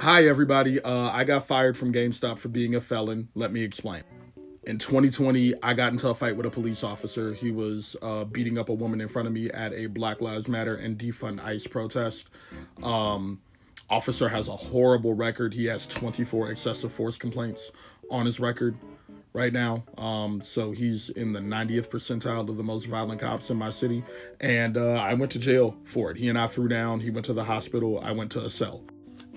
Hi, everybody. I got fired from GameStop for being a felon. Let me explain. In 2020, I got into a fight with a police officer. He was beating up a woman in front of me at a Black Lives Matter and Defund ICE protest. Um, Officer has a horrible record. He has 24 excessive force complaints on his record right now. So he's in the 90th percentile of the most violent cops in my city. And I went to jail for it. He and I threw down. He went to the hospital. I went to a cell.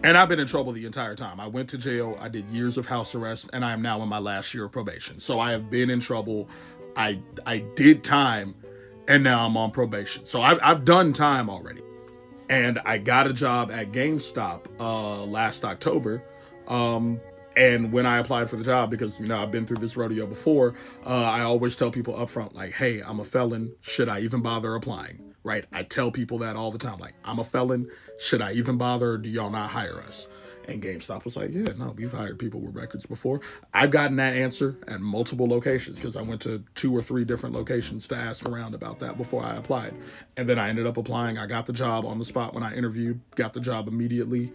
And I've been in trouble the entire time. I went to jail, I did years of house arrest, and I am now in my last year of probation. So I have been in trouble. I did time, and now I'm on probation. So I've done time already. And I got a job at GameStop last October. Um, and when I applied for the job, because I've been through this rodeo before, I always tell people up front, like, "Hey, I'm a felon. Should I even bother applying?" Right? I tell people that all the time, like, "I'm a felon. Should I even bother? Or do y'all not hire us?" And GameStop was like, "Yeah, no, we've hired people with records before." I've gotten that answer at multiple locations because I went to 2 or 3 different locations to ask around about that before I applied. And then I ended up applying. I got the job on the spot when I interviewed, got the job immediately.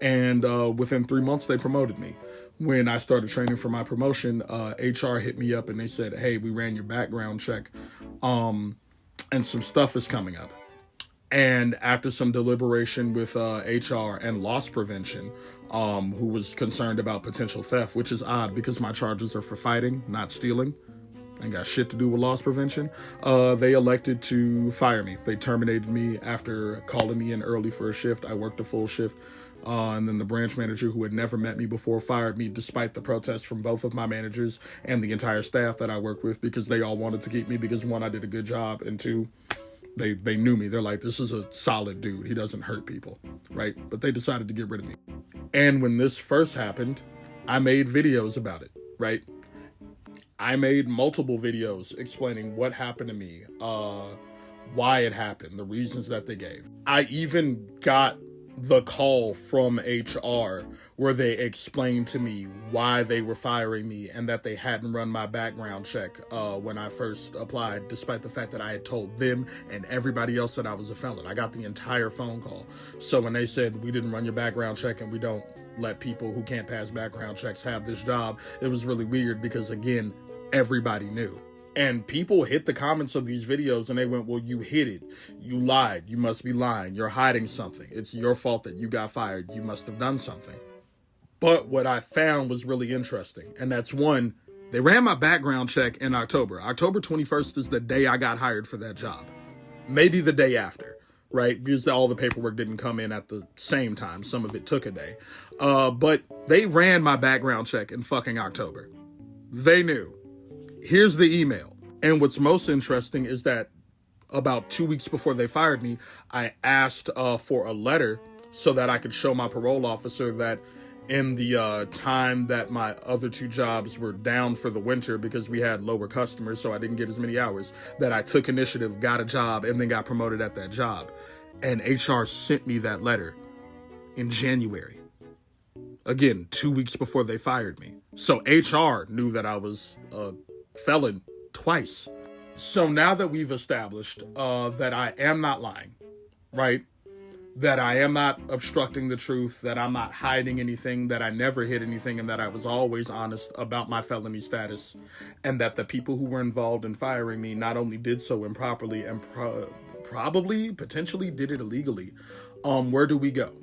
And within 3 months, they promoted me. When I started training for my promotion, HR hit me up and they said, "Hey, we ran your background check, and some stuff is coming up." And after some deliberation with HR and loss prevention, who was concerned about potential theft, which is odd because my charges are for fighting, not stealing, and got shit to do with loss prevention, they elected to fire me. They terminated me after calling me in early for a shift. I worked a full shift. And then the branch manager, who had never met me before, fired me despite the protests from both of my managers and the entire staff that I worked with, because they all wanted to keep me because, one, I did a good job, and two, they knew me. They're like, "This is a solid dude. He doesn't hurt people," right? But they decided to get rid of me. And when this first happened, I made videos about it, right? I made multiple videos explaining what happened to me, why it happened, the reasons that they gave. I even got the call from HR where they explained to me why they were firing me and that they hadn't run my background check when I first applied, despite the fact that I had told them and everybody else that I was a felon. I got the entire phone call. So when they said, "We didn't run your background check and we don't let people who can't pass background checks have this job," it was really weird because, again, everybody knew. And people hit the comments of these videos and they went, "Well, you hid it. You lied. You must be lying. You're hiding something. It's your fault that you got fired. You must have done something." But what I found was really interesting. And that's, one, they ran my background check in October. October 21st is the day I got hired for that job. Maybe the day after, right? Because all the paperwork didn't come in at the same time. Some of it took a day. But they ran my background check in fucking October. They knew. Here's the email. And what's most interesting is that about 2 weeks before they fired me, I asked for a letter so that I could show my parole officer that in the time that my other 2 jobs were down for the winter because we had lower customers, so I didn't get as many hours, that I took initiative, got a job, and then got promoted at that job. And HR sent me that letter in January. Again, 2 weeks before they fired me. So HR knew that I was a felon twice. So now that we've established that I am not lying, right? That I am not obstructing the truth, that I'm not hiding anything, that I never hid anything, and that I was always honest about my felony status, and that the people who were involved in firing me not only did so improperly and probably, potentially did it illegally, where do we go?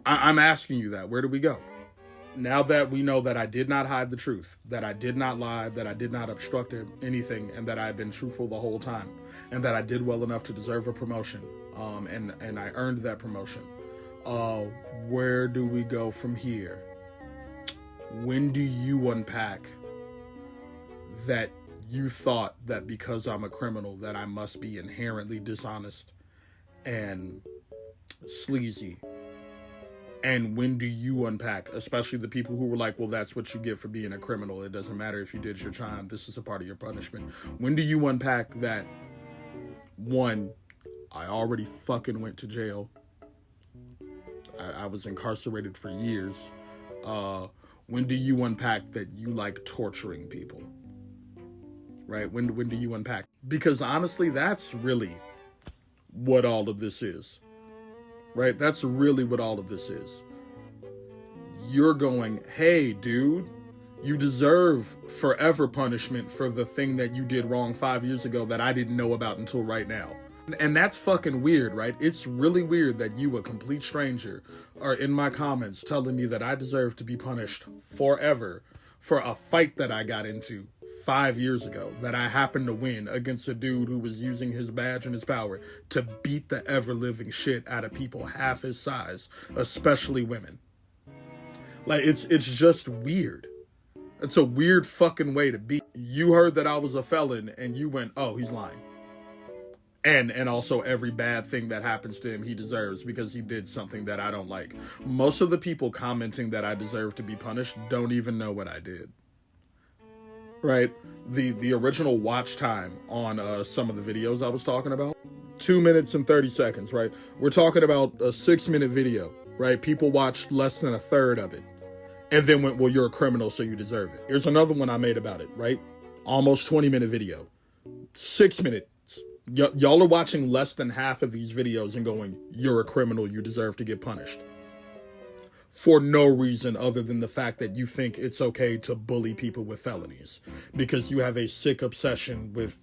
I'm asking you that. Where do we go? Now that we know that I did not hide the truth, that I did not lie, that I did not obstruct anything, and that I've been truthful the whole time, and that I did well enough to deserve a promotion, and I earned that promotion, where do we go from here? When do you unpack that you thought that because I'm a criminal that I must be inherently dishonest and sleazy? And when do you unpack, especially the people who were like, "Well, that's what you get for being a criminal. It doesn't matter if you did your time. This is a part of your punishment." When do you unpack that, one, I already fucking went to jail. I was incarcerated for years. When do you unpack that you like torturing people? Right? When do you unpack? Because honestly, that's really what all of this is. right? That's really what all of this is. You're going, hey, dude, you deserve forever punishment for the thing that you did wrong 5 years ago that I didn't know about until right now. And that's fucking weird, right? It's really weird that you, a complete stranger, are in my comments telling me that I deserve to be punished forever for a fight that I got into 5 years ago that I happened to win against a dude who was using his badge and his power to beat the ever-living shit out of people half his size, especially women. Like, it's just weird. It's a weird fucking way to be. You heard that I was a felon and you went, oh, he's lying. And also every bad thing that happens to him he deserves because he did something that I don't like. Most of the people commenting that I deserve to be punished don't even know what I did. Right? The original watch time on some of the videos I was talking about, 2 minutes and 30 seconds, right? We're talking about a 6-minute video, right? People watched less than a third of it and then went, well, you're a criminal, so you deserve it. Here's another one I made about it, right? Almost 20-minute video, 6 minutes. Y'all are watching less than half of these videos and going, you're a criminal, you deserve to get punished. For no reason other than the fact that you think it's okay to bully people with felonies. Because you have a sick obsession with,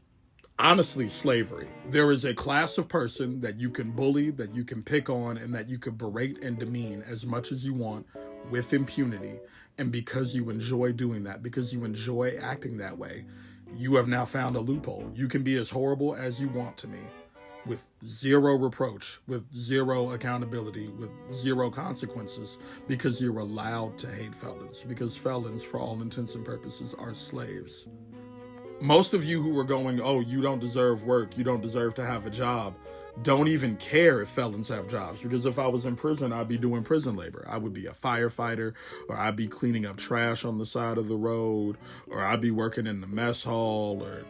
honestly, slavery. There is a class of person that you can bully, that you can pick on, and that you can berate and demean as much as you want with impunity. And because you enjoy doing that, because you enjoy acting that way, you have now found a loophole. You can be as horrible as you want to me, with zero reproach, with zero accountability, with zero consequences, because you're allowed to hate felons, because felons, for all intents and purposes, are slaves. Most of you who are going, oh, you don't deserve work, you don't deserve to have a job, don't even care if felons have jobs, because if I was in prison, I'd be doing prison labor. I would be a firefighter, or I'd be cleaning up trash on the side of the road, or I'd be working in the mess hall, or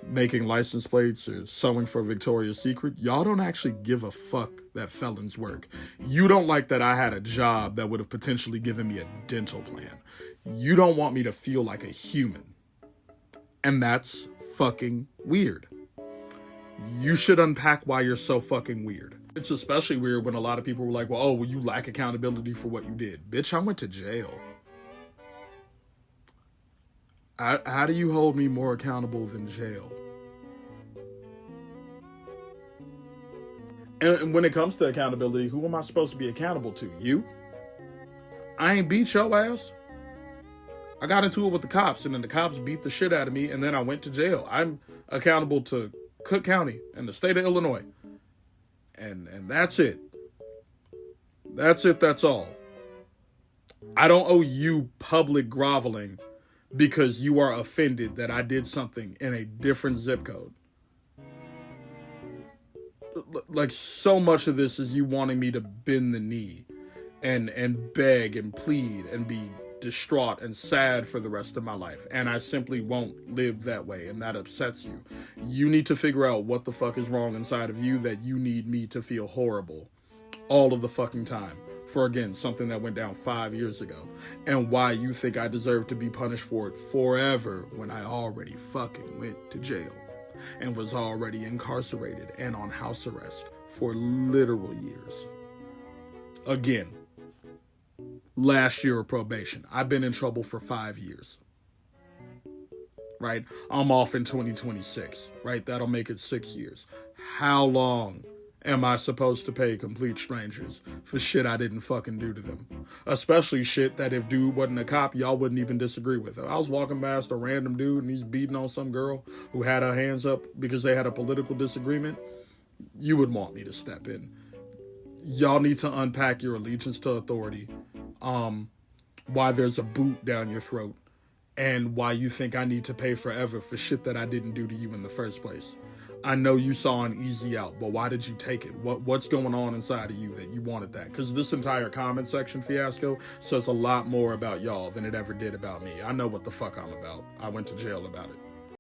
making license plates, or sewing for Victoria's Secret. Y'all don't actually give a fuck that felons work. You don't like that I had a job that would have potentially given me a dental plan. You don't want me to feel like a human. And that's fucking weird. You should unpack why you're so fucking weird. It's especially weird when a lot of people were like, well, you lack accountability for what you did. Bitch, I went to jail. How do you hold me more accountable than jail? And when it comes to accountability, who am I supposed to be accountable to? You? I ain't beat your ass. I got into it with the cops, and then the cops beat the shit out of me, and then I went to jail. I'm accountable to Cook County and the state of Illinois. And that's it. That's it, that's all. I don't owe you public groveling because you are offended that I did something in a different zip code. Like, so much of this is you wanting me to bend the knee and beg and plead and be distraught and sad for the rest of my life, and I simply won't live that way, and that upsets you. You need to figure out what the fuck is wrong inside of you that you need me to feel horrible all of the fucking time for, again, something that went down 5 years ago, and why you think I deserve to be punished for it forever when I already fucking went to jail and was already incarcerated and on house arrest for literal years. Again, last year of probation. I've been in trouble for 5 years. Right? I'm off in 2026. Right? That'll make it 6 years. How long am I supposed to pay complete strangers for shit I didn't fucking do to them? Especially shit that if dude wasn't a cop, y'all wouldn't even disagree with. If I was walking past a random dude and he's beating on some girl who had her hands up because they had a political disagreement, you would want me to step in. Y'all need to unpack your allegiance to authority. Why there's a boot down your throat, and why you think I need to pay forever for shit that I didn't do to you in the first place. I know you saw an easy out, but why did you take it? What's going on inside of you that you wanted that? Because this entire comment section fiasco says a lot more about y'all than it ever did about me. I know what the fuck I'm about. I went to jail about it.